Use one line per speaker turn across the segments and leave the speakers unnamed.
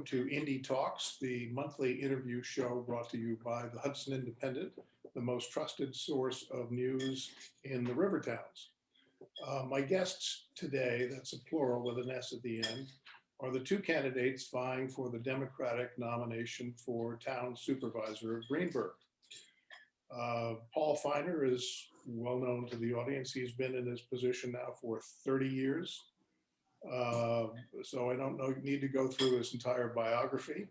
welcome to Indy Talks, the monthly interview show brought to you by the Hudson Independent, the most trusted source of news in the river towns. My guests today, that's a plural with an S at the end, are the two candidates vying for the Democratic nomination for Town Supervisor of Greenburgh. Paul Feiner is well known to the audience. He's been in his position now for 30 years. So I don't need to go through his entire biography.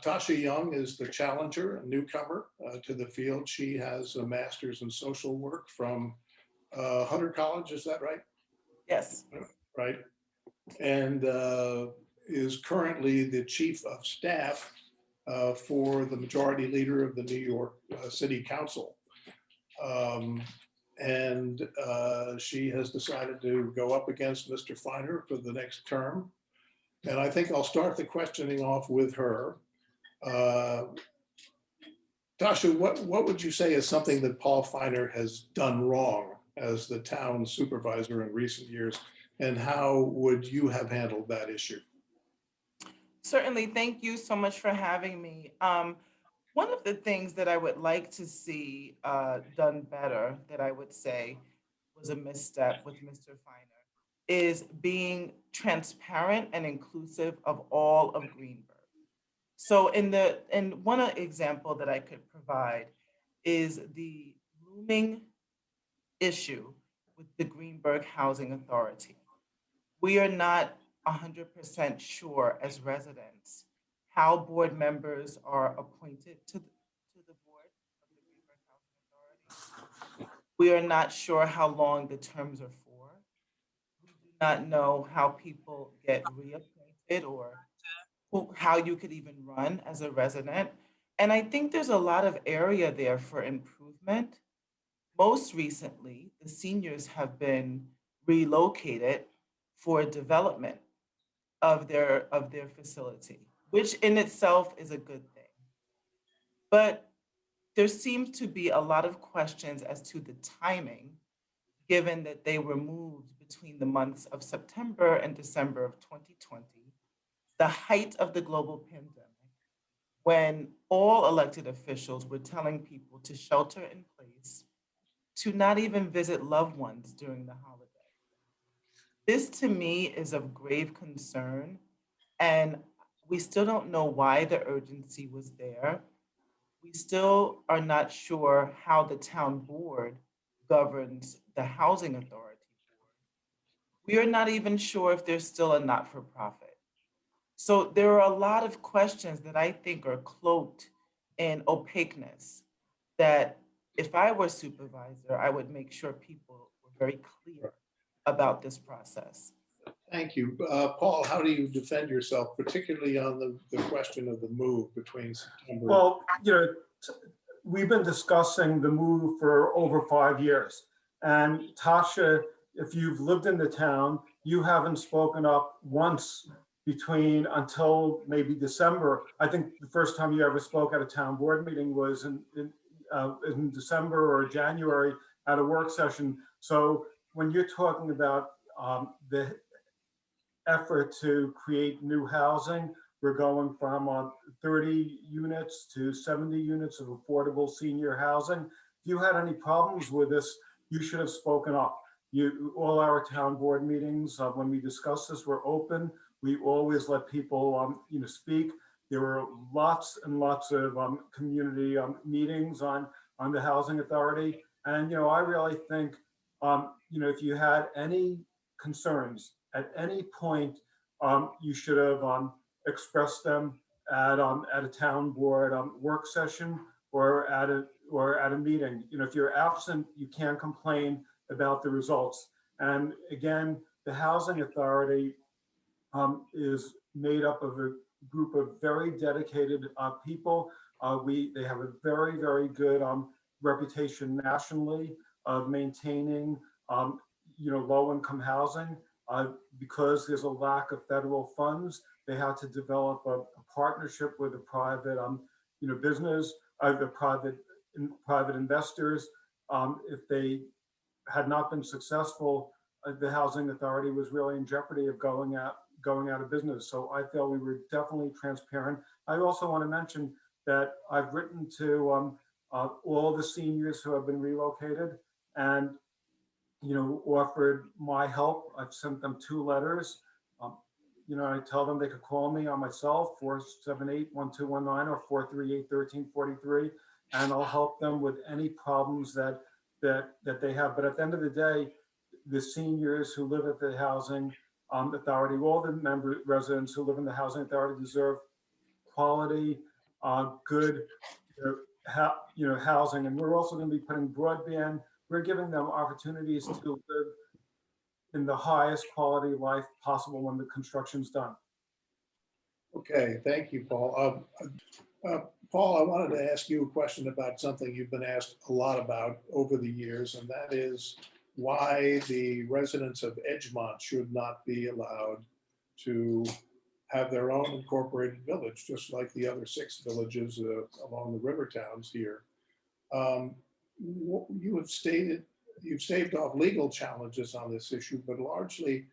Tasha Young is the challenger, a newcomer to the field. She has a master's in social work from Hunter College, is that right?
Yes.
Right. And is currently the chief of staff for the majority leader of the New York City Council. She has decided to go up against Mr. Feiner for the next term. And I think I'll start the questioning off with her. Tasha, what would you say is something that Paul Feiner has done wrong as the town supervisor in recent years, and how would you have handled that issue?
Certainly. Thank you so much for having me. One of the things that I would like to see done better, that I would say was a misstep with Mr. Feiner, is being transparent and inclusive of all of Greenburgh. So one example that I could provide is the looming issue with the Greenburgh Housing Authority. We are not 100% sure as residents how board members are appointed to the board of the Greenburgh Housing Authority. We are not sure how long the terms are for. We do not know how people get reappointed or how you could even run as a resident. And I think there's a lot of area there for improvement. Most recently, the seniors have been relocated for development of their facility, which in itself is a good thing. But there seems to be a lot of questions as to the timing, given that they were moved between the months of September and December of 2020, the height of the global pandemic, when all elected officials were telling people to shelter in place, to not even visit loved ones during the holiday. This to me is of grave concern, and we still don't know why the urgency was there. We still are not sure how the town board governs the housing authority board. We are not even sure if there's still a not-for-profit. So there are a lot of questions that I think are cloaked in opaqueness that if I were supervisor, I would make sure people were very clear about this process.
Thank you. Paul, how do you defend yourself, particularly on the question of the move between September?
Well, we've been discussing the move for over 5 years. And Tasha, if you've lived in the town, you haven't spoken up once until maybe December. I think the first time you ever spoke at a town board meeting was in December or January at a work session. So when you're talking about the effort to create new housing, we're going from 30 units to 70 units of affordable senior housing. If you had any problems with this, you should have spoken up. All our town board meetings, when we discuss this, were open. We always let people speak. There were lots and lots of community meetings on the housing authority. And, I really think, if you had any concerns at any point, you should have expressed them at a town board work session or at a meeting. If you're absent, you can't complain about the results. And again, the housing authority is made up of a group of very dedicated people. They have a very, very good reputation nationally of maintaining low-income housing. Because there's a lack of federal funds, they had to develop a partnership with a private business, the private investors. If they had not been successful, the housing authority was really in jeopardy of going going out of business. So I feel we were definitely transparent. I also want to mention that I've written to all the seniors who have been relocated and, offered my help. I've sent them 2 letters. Um, I tell them they could call me on my cell, 478-1219 or 438-1343, and I'll help them with any problems that they have. But at the end of the day, the seniors who live at the housing authority, all the residents who live in the housing authority deserve quality, good, housing. And we're also going to be putting broadband. We're giving them opportunities to live in the highest quality life possible when the construction's done.
Okay, thank you, Paul. Paul, I wanted to ask you a question about something you've been asked a lot about over the years, and that is why the residents of Edgemont should not be allowed to have their own incorporated village, just like the other 6 villages along the river towns here. You've staved off legal challenges on this issue, but largely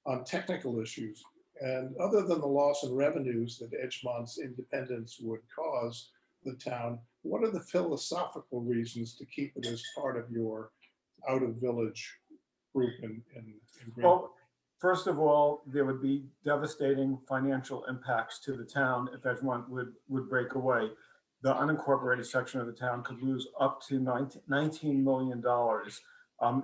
on technical issues. And other than the loss in revenues that Edgemont's independence would cause the town, what are the philosophical reasons to keep it as part of your out-of-village group in Greenburgh?
Well, first of all, there would be devastating financial impacts to the town if Edgemont would break away. The unincorporated section of the town could lose up to $19 million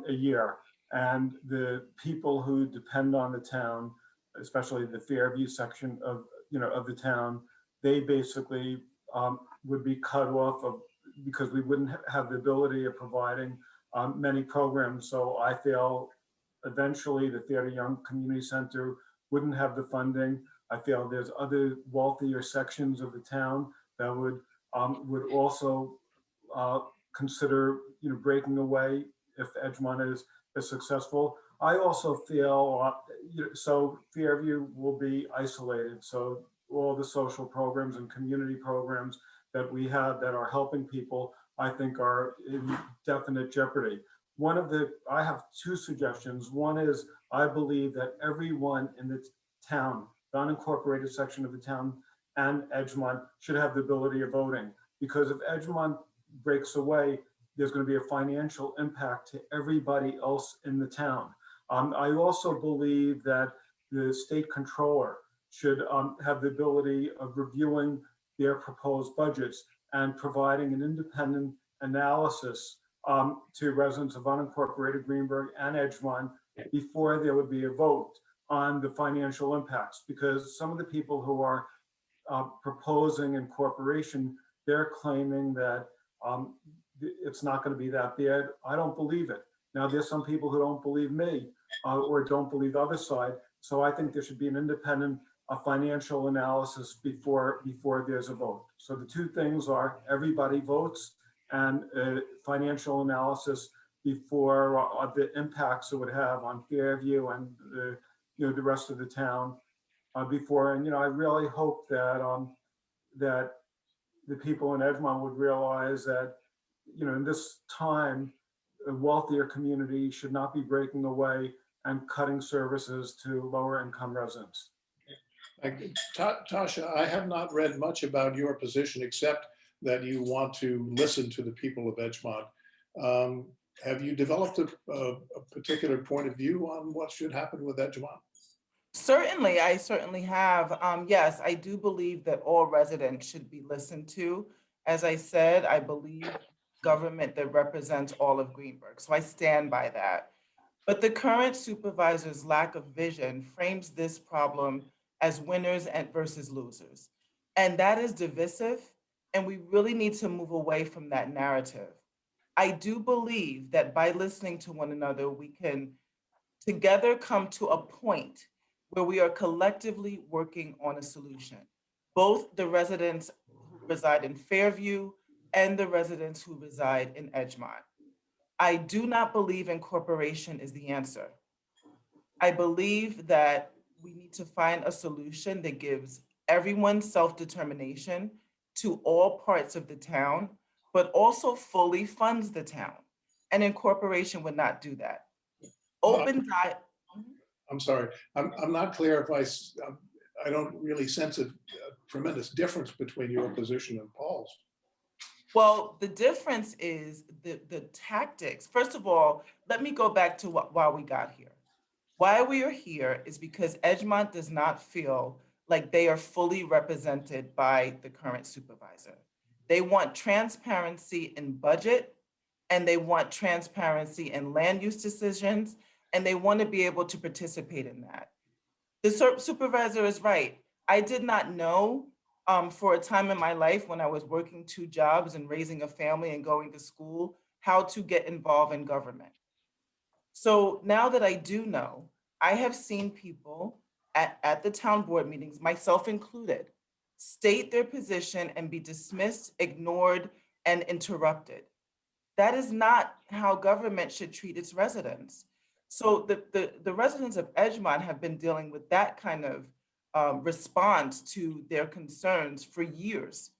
a year. And the people who depend on the town, especially the Fairview section of the town, they basically would be cut off because we wouldn't have the ability of providing many programs. So I feel eventually the Tasha Young Community Center wouldn't have the funding. I feel there's other wealthier sections of the town that would also consider breaking away if Edgemont is successful. I also feel so Fairview will be isolated. So all the social programs and community programs that we have that are helping people, I think, are in definite jeopardy. I have 2 suggestions. One is I believe that everyone in the town, the unincorporated section of the town and Edgemont should have the ability of voting, because if Edgemont breaks away, there's going to be a financial impact to everybody else in the town. I also believe that the state controller should have the ability of reviewing their proposed budgets and providing an independent analysis to residents of unincorporated Greenburgh and Edgemont before there would be a vote on the financial impacts. Because some of the people who are proposing incorporation, they're claiming that it's not going to be that bad. I don't believe it. Now, there's some people who don't believe me or don't believe the other side. So I think there should be an independent financial analysis before there's a vote. So the 2 things are everybody votes and financial analysis before the impacts it would have on Fairview and the rest of the town before. And I really hope that that the people in Edgemont would realize that in this time, a wealthier community should not be breaking away and cutting services to lower income residents.
Tasha, I have not read much about your position except that you want to listen to the people of Edgemont. Have you developed a particular point of view on what should happen with Edgemont?
Certainly, I certainly have. Yes, I do believe that all residents should be listened to. As I said, I believe government that represents all of Greenburgh. So I stand by that. But the current supervisor's lack of vision frames this problem as winners and versus losers. And that is divisive. And we really need to move away from that narrative. I do believe that by listening to one another, we can together come to a point where we are collectively working on a solution. Both the residents who reside in Fairview and the residents who reside in Edgemont. I do not believe incorporation is the answer. I believe that we need to find a solution that gives everyone self-determination to all parts of the town, but also fully funds the town. And incorporation would not do that. Open dialogue.
I'm sorry, I'm not clear if I don't really sense a tremendous difference between your position and Paul's.
Well, the difference is the tactics. First of all, let me go back to why we got here. Why we are here is because Edgemont does not feel like they are fully represented by the current supervisor. They want transparency in budget, and they want transparency in land use decisions, and they want to be able to participate in that. The supervisor is right. I did not know for a time in my life when I was working two jobs and raising a family and going to school how to get involved in government. So now that I do know, I have seen people at the town board meetings, myself included, state their position and be dismissed, ignored, and interrupted. That is not how government should treat its residents. So the residents of Edgemont have been dealing with that kind of response to their concerns for years.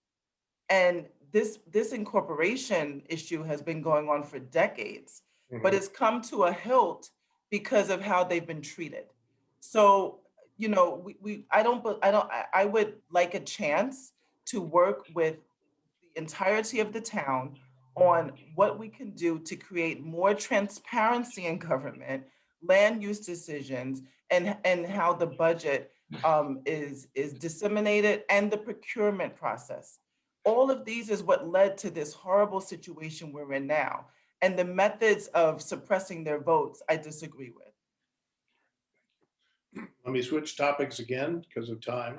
And this incorporation issue has been going on for decades, but
Mhm.
it's come to a hilt because of how they've been treated. So, you know, I would like a chance to work with the entirety of the town on what we can do to create more transparency in government, land use decisions, and how the budget is disseminated, and the procurement process. All of these is what led to this horrible situation we're in now. And the methods of suppressing their votes, I disagree with.
Let me switch topics again because of time.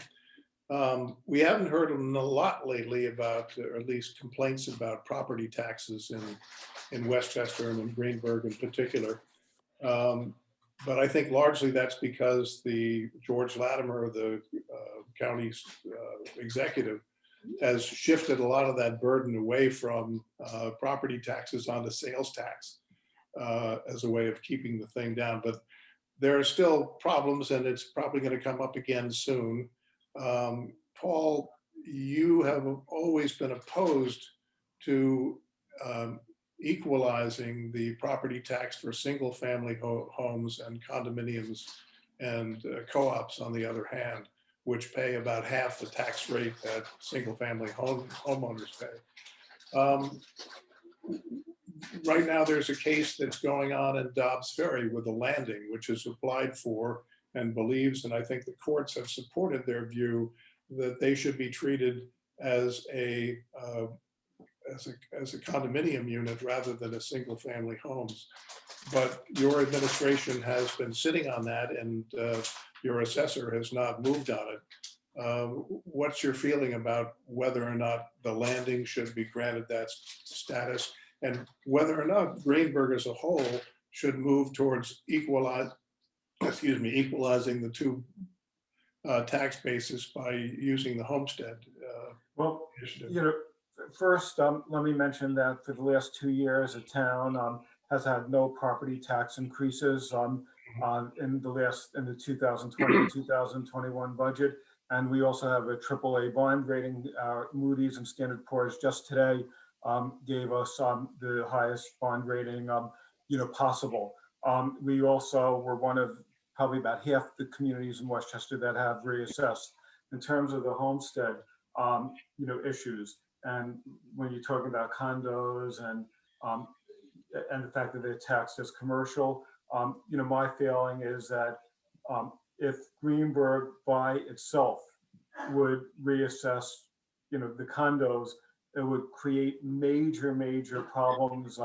We haven't heard a lot lately about, or at least complaints about property taxes in Westchester and in Greenburgh in particular. But I think largely that's because the George Latimer, the county's executive, has shifted a lot of that burden away from property taxes onto sales tax as a way of keeping the thing down. But there are still problems, and it's probably going to come up again soon. Paul, you have always been opposed to equalizing the property tax for single-family homes and condominiums and co-ops, on the other hand, which pay about half the tax rate that single-family homeowners pay. Right now, there's a case that's going on in Dobbs Ferry with the landing, which is applied for and believes, and I think the courts have supported their view, that they should be treated as a condominium unit rather than a single family homes. But your administration has been sitting on that, and your assessor has not moved on it. What's your feeling about whether or not the landing should be granted that status, and whether or not Greenburgh as a whole should move towards equalizing the two tax bases by using the homestead
Well,
initiative?
you know, first, let me mention that for the last 2 years, the town has had no property tax increases in the 2020 and 2021 budget. And we also have a AAA bond rating. Moody's and Standard & Poor's just today gave us the highest bond rating possible. We also were one of probably about half the communities in Westchester that have reassessed. In terms of the homestead issues, and when you're talking about condos and the fact that they're taxed as commercial, my feeling is that if Greenburgh by itself would reassess, the condos, it would create major problems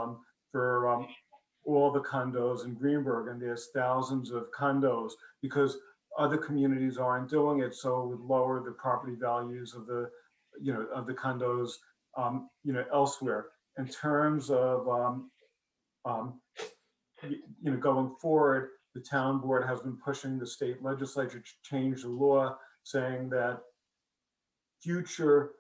for all the condos in Greenburgh, and there's thousands of condos because other communities aren't doing it, so it would lower the property values of the condos elsewhere. In terms of going forward, the town board has been pushing the state legislature to change the law, saying that future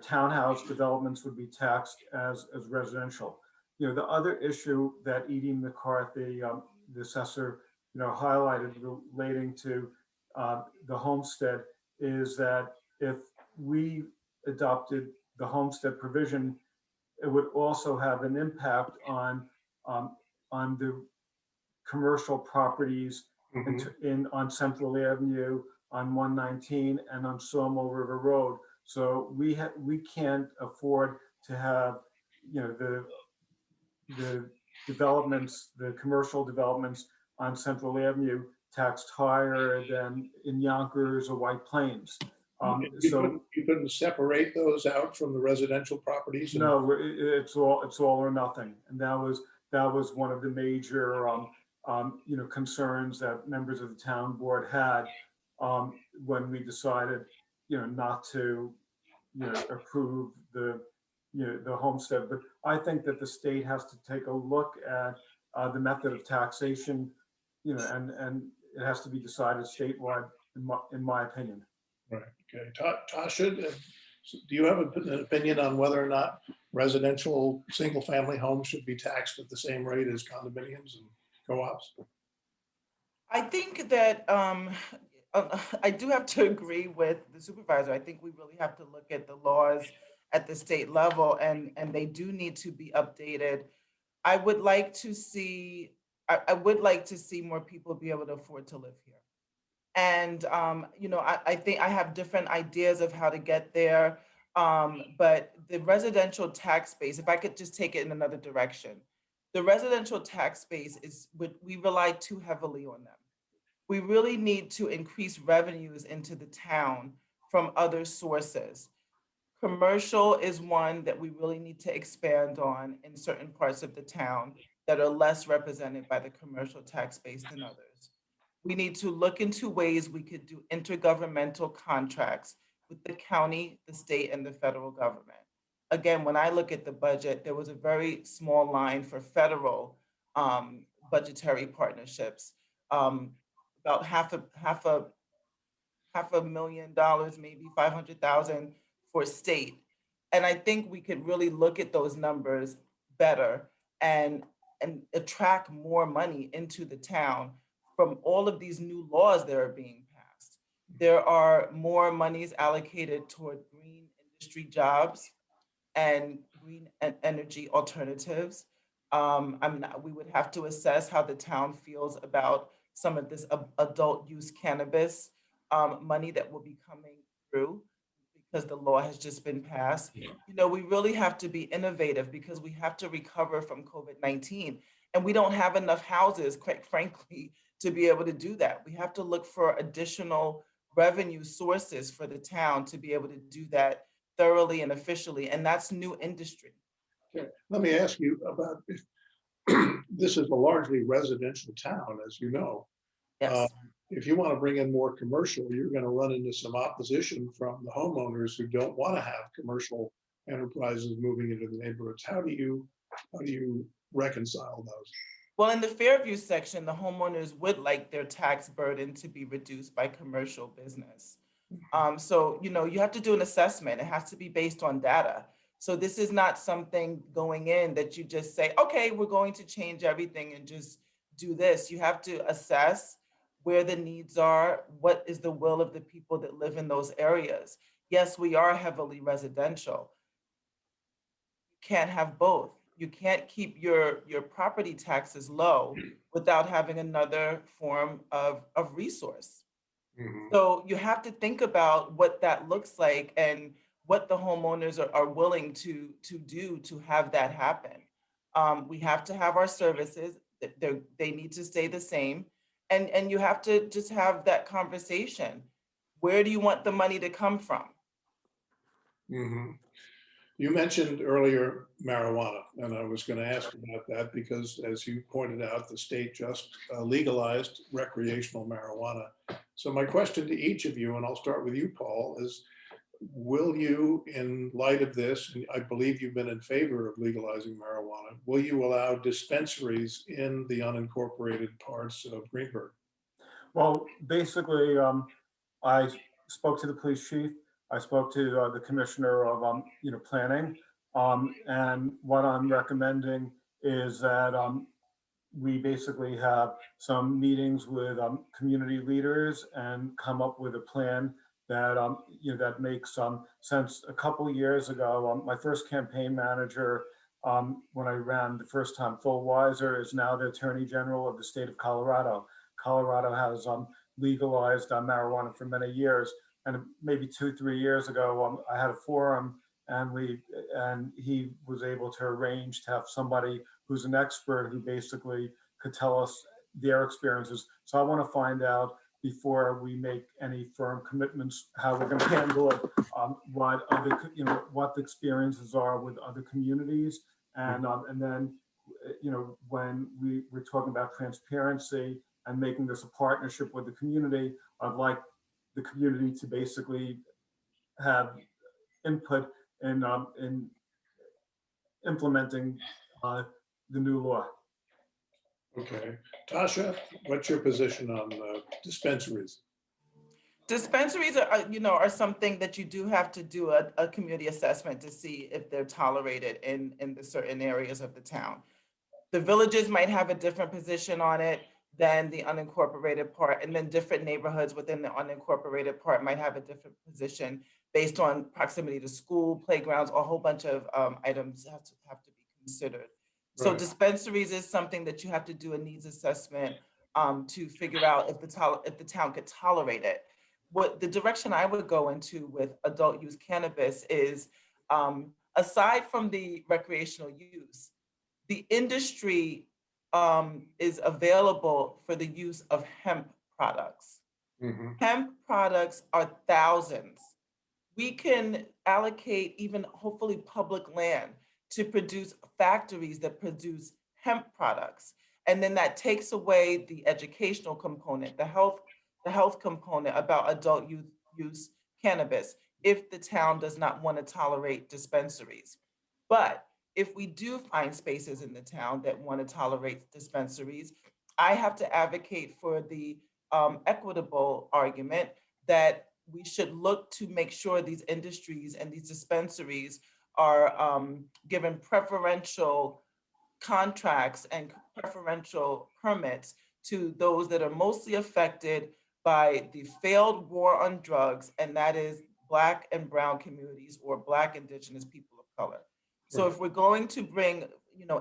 townhouse developments would be taxed as residential. The other issue that Edie McCarthy, the assessor, highlighted relating to the homestead is that if we adopted the homestead provision, it would also have an impact on the commercial properties
Mhm.
on Central Avenue, on 119, and on Sawmill River Road. So we can't afford to have, the developments, the commercial developments on Central Avenue taxed higher than in Yonkers or White Plains. So
You couldn't separate those out from the residential properties and,
no, it's all or nothing, and that was one of the major concerns that members of the town board had when we decided not to approve the homestead. But I think that the state has to take a look at the method of taxation, and it has to be decided statewide, in my opinion.
right, okay. Tasha, do you have an opinion on whether or not residential, single-family homes should be taxed at the same rate as condominiums and co-ops?
I think that I do have to agree with the supervisor. I think we really have to look at the laws at the state level, and they do need to be updated. I would like to see, I would like to see more people be able to afford to live here. And, I think I have different ideas of how to get there. But the residential tax base, if I could just take it in another direction, the residential tax base we rely too heavily on them. We really need to increase revenues into the town from other sources. Commercial is one that we really need to expand on in certain parts of the town that are less represented by the commercial tax base than others. We need to look into ways we could do intergovernmental contracts with the county, the state, and the federal government. Again, when I look at the budget, there was a very small line for federal budgetary partnerships, um, about $500,000, maybe 500,000 for state. And I think we could really look at those numbers better and attract more money into the town from all of these new laws that are being passed. There are more monies allocated toward green industry jobs and green energy alternatives. We would have to assess how the town feels about some of this adult use cannabis money that will be coming through because the law has just been passed. We really have to be innovative because we have to recover from COVID-19, and we don't have enough houses, quite frankly, to be able to do that. We have to look for additional revenue sources for the town to be able to do that thoroughly and officially, and that's new industry.
Okay, let me ask you about, if this is a largely residential town, as you know. Uh,
Yes.
If you want to bring in more commercial, you're going to run into some opposition from the homeowners who don't want to have commercial enterprises moving into the neighborhoods. How do you reconcile those?
Well, in the Fairview section, the homeowners would like their tax burden to be reduced by commercial business. So, you have to do an assessment. It has to be based on data. So this is not something going in that you just say, okay, we're going to change everything and just do this. You have to assess where the needs are, what is the will of the people that live in those areas. Yes, we are heavily residential. Can't have both. You can't keep your property taxes low without having another form of resource.
Mhm.
So you have to think about what that looks like and what the homeowners are willing to do to have that happen. We have to have our services, they need to stay the same. And you have to just have that conversation. Where do you want the money to come from?
Mhm. You mentioned earlier marijuana, and I was going to ask about that because, as you pointed out, the state just legalized recreational marijuana. So my question to each of you, and I'll start with you, Paul, is will you, in light of this, and I believe you've been in favor of legalizing marijuana, will you allow dispensaries in the unincorporated parts of Greenburgh?
Well, basically, I spoke to the police chief. I spoke to the commissioner of, planning. And what I'm recommending is that we basically have some meetings with community leaders and come up with a plan that, that makes sense. A couple of years ago, my first campaign manager when I ran the first time. Phil Weiser is now the Attorney General of the state of Colorado. Colorado has legalized marijuana for many years. And maybe 2-3 years ago, I had a forum and he was able to arrange to have somebody who's an expert who basically could tell us their experiences. So I want to find out before we make any firm commitments how we're going to handle it, what other, what the experiences are with other communities, and then, when we're talking about transparency and making this a partnership with the community, I'd like the community to basically have input in implementing the new law.
Okay. Tasha, what's your position on dispensaries?
Dispensaries are something that you do have to do a community assessment to see if they're tolerated in the certain areas of the town. The villages might have a different position on it than the unincorporated part, and then different neighborhoods within the unincorporated part might have a different position based on proximity to school, playgrounds, a whole bunch of items have to be considered. So
Right.
dispensaries is something that you have to do a needs assessment to figure out if the town could tolerate it. What the direction I would go into with adult use cannabis is, aside from the recreational use, the industry is available for the use of hemp products.
Mhm.
Hemp products are thousands. We can allocate even hopefully public land to produce factories that produce hemp products. And then that takes away the educational component, the health component about adult use cannabis if the town does not want to tolerate dispensaries. But if we do find spaces in the town that want to tolerate dispensaries, I have to advocate for the equitable argument that we should look to make sure these industries and these dispensaries are given preferential contracts and preferential permits to those that are mostly affected by the failed war on drugs, and that is Black and brown communities or Black Indigenous people of color. So
Right.
if we're going to bring,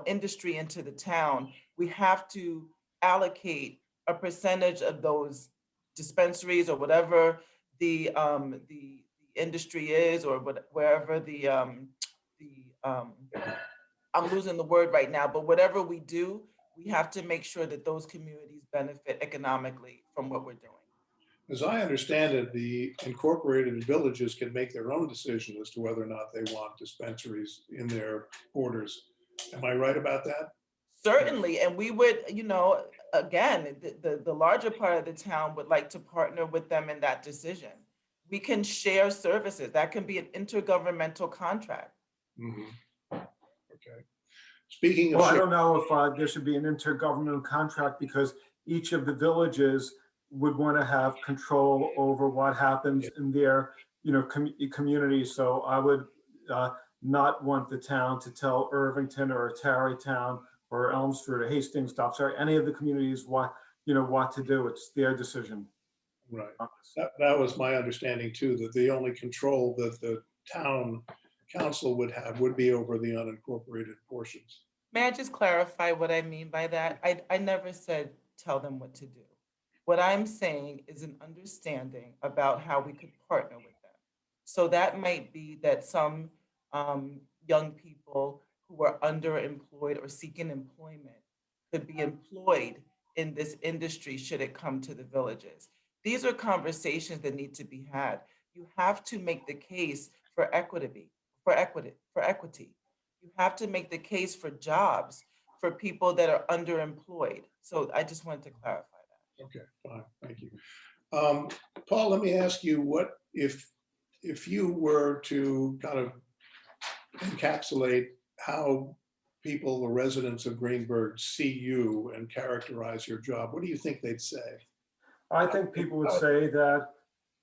industry into the town, we have to allocate a percentage of those dispensaries or whatever the industry is, or wherever I'm losing the word right now, but whatever we do, we have to make sure that those communities benefit economically from what we're doing.
As I understand it, the incorporated villages can make their own decision as to whether or not they want dispensaries in their borders. Am I right about that?
Certainly, and we would, again, the larger part of the town would like to partner with them in that decision. We can share services. That can be an intergovernmental contract.
Mhm. Okay. Speaking of
Well, I don't know if there should be an intergovernmental contract, because each of the villages would want to have control over what happens in their, community. So I would not want the town to tell Irvington or Tarrytown or Elmsford or Hastings, sorry, any of the communities what to do. It's their decision.
Right. That was my understanding too, that the only control that the town council would have would be over the unincorporated portions.
May I just clarify what I mean by that? I never said tell them what to do. What I'm saying is an understanding about how we could partner with them. So that might be that some young people who are underemployed or seeking employment could be employed in this industry should it come to the villages. These are conversations that need to be had. You have to make the case for equity, for equity. You have to make the case for jobs for people that are underemployed. So I just wanted to clarify that.
Okay, fine, thank you. Paul, let me ask you, what if you were to kind of encapsulate how people, the residents of Greenburgh, see you and characterize your job, what do you think they'd say?
I think people would say that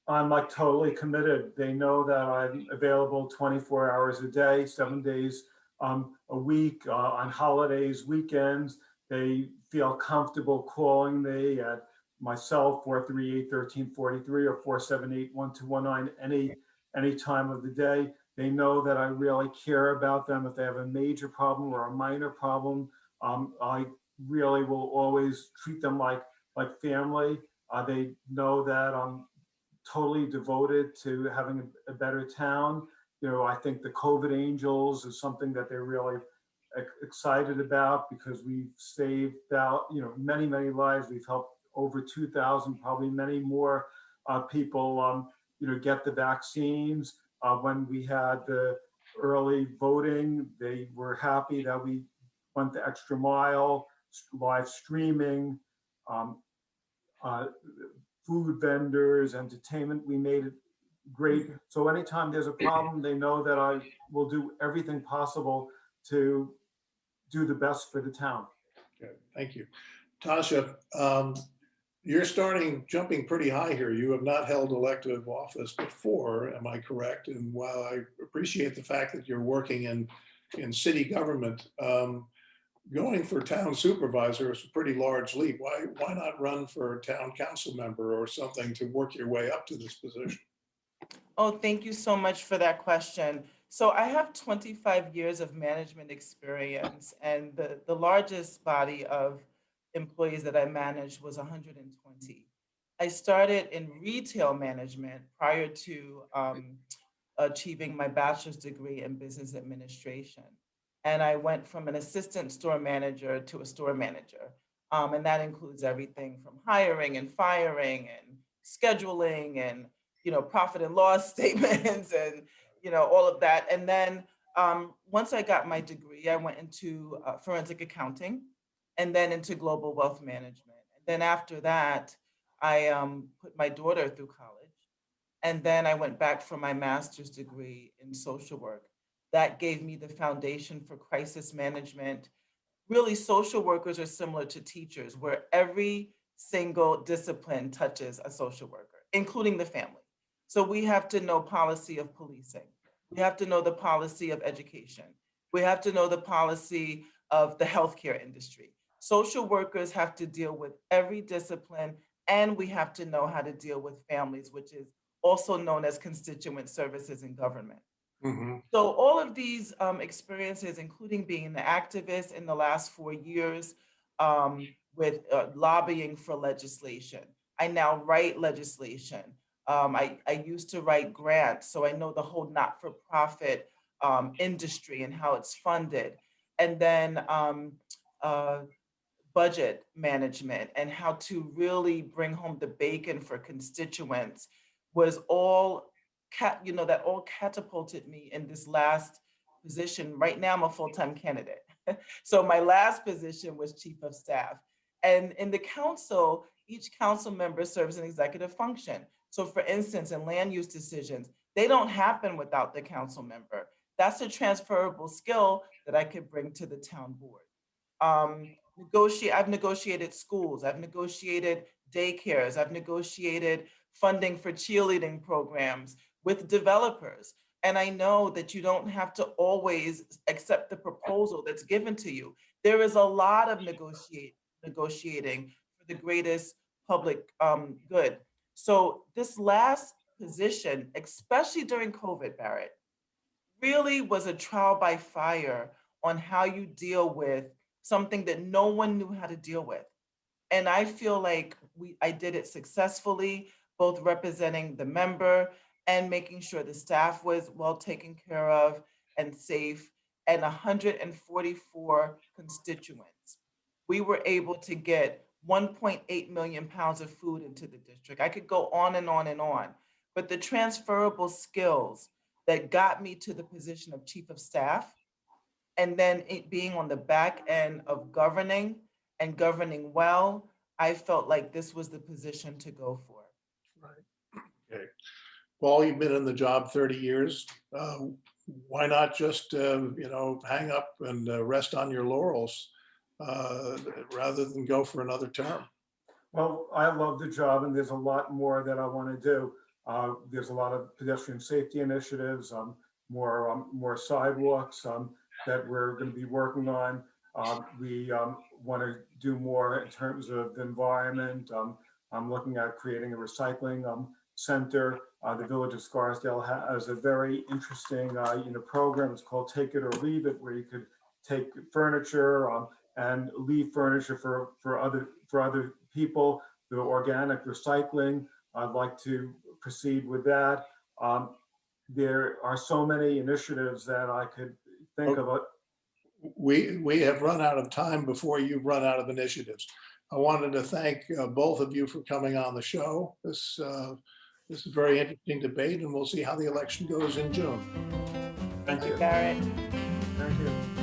I'm like totally committed. They know that I'm available 24 hours a day, 7 days a week, on holidays, weekends. They feel comfortable calling me at my cell 438-1343 or 478-1219 any time of the day. They know that I really care about them. If they have a major problem or a minor problem, I really will always treat them like family. They know that I'm totally devoted to having a better town. I think the COVID Angels is something that they're really excited about because we've saved out, many, many lives. We've helped over 2,000, probably many more people, get the vaccines. When we had the early voting, they were happy that we went the extra mile, live streaming, um, uh, food vendors, entertainment. We made it great. So anytime there's a problem, they know that I will do everything possible to do the best for the town.
Good, thank you. Tasha, you're jumping pretty high here. You have not held elective office before, am I correct? And while I appreciate the fact that you're working in city government, going for town supervisor is a pretty large leap. Why not run for a town council member or something to work your way up to this position?
Oh, thank you so much for that question. So I have 25 years of management experience, and the largest body of employees that I managed was 120. I started in retail management prior to achieving my bachelor's degree in business administration. And I went from an assistant store manager to a store manager. And that includes everything from hiring and firing and scheduling and, profit and loss statements and, all of that. And then once I got my degree, I went into forensic accounting and then into global wealth management. And then after that, I put my daughter through college. And then I went back for my master's degree in social work. That gave me the foundation for crisis management. Really, social workers are similar to teachers, where every single discipline touches a social worker, including the family. So we have to know policy of policing. We have to know the policy of education. We have to know the policy of the healthcare industry. Social workers have to deal with every discipline, and we have to know how to deal with families, which is also known as constituent services in government.
Mhm.
So all of these experiences, including being an activist in the last 4 years with lobbying for legislation. I now write legislation. I used to write grants, so I know the whole not-for-profit industry and how it's funded. And then uh, budget management and how to really bring home the bacon for constituents was all that all catapulted me in this last position. Right now I'm a full-time candidate. So my last position was chief of staff. And in the council, each council member serves an executive function. So for instance, in land use decisions, they don't happen without the council member. That's a transferable skill that I could bring to the town board. I've negotiated schools, I've negotiated daycares, I've negotiated funding for cheerleading programs with developers. And I know that you don't have to always accept the proposal that's given to you. There is a lot of negotiating for the greatest public good. So this last position, especially during COVID, Barrett, really was a trial by fire on how you deal with something that no one knew how to deal with. And I feel like I did it successfully, both representing the member and making sure the staff was well taken care of and safe, and 144 constituents. We were able to get 1.8 million pounds of food into the district. I could go on and on and on, but the transferable skills that got me to the position of chief of staff, and then it being on the back end of governing and governing well, I felt like this was the position to go for.
Right. Okay. Paul, you've been in the job 30 years. Why not just, hang up and rest on your laurels rather than go for another term?
Well, I love the job, and there's a lot more that I want to do. There's a lot of pedestrian safety initiatives, more sidewalks that we're going to be working on. We want to do more in terms of the environment. I'm looking at creating a recycling center. The Village of Scarsdale has a very interesting, program. It's called Take It or Leave It, where you could take furniture and leave furniture for other people. The organic recycling, I'd like to proceed with that. There are so many initiatives that I could think of.
We have run out of time before you've run out of initiatives. I wanted to thank both of you for coming on the show. This is a very interesting debate, and we'll see how the election goes in June.
Thank you.
Garrett.
Thank you.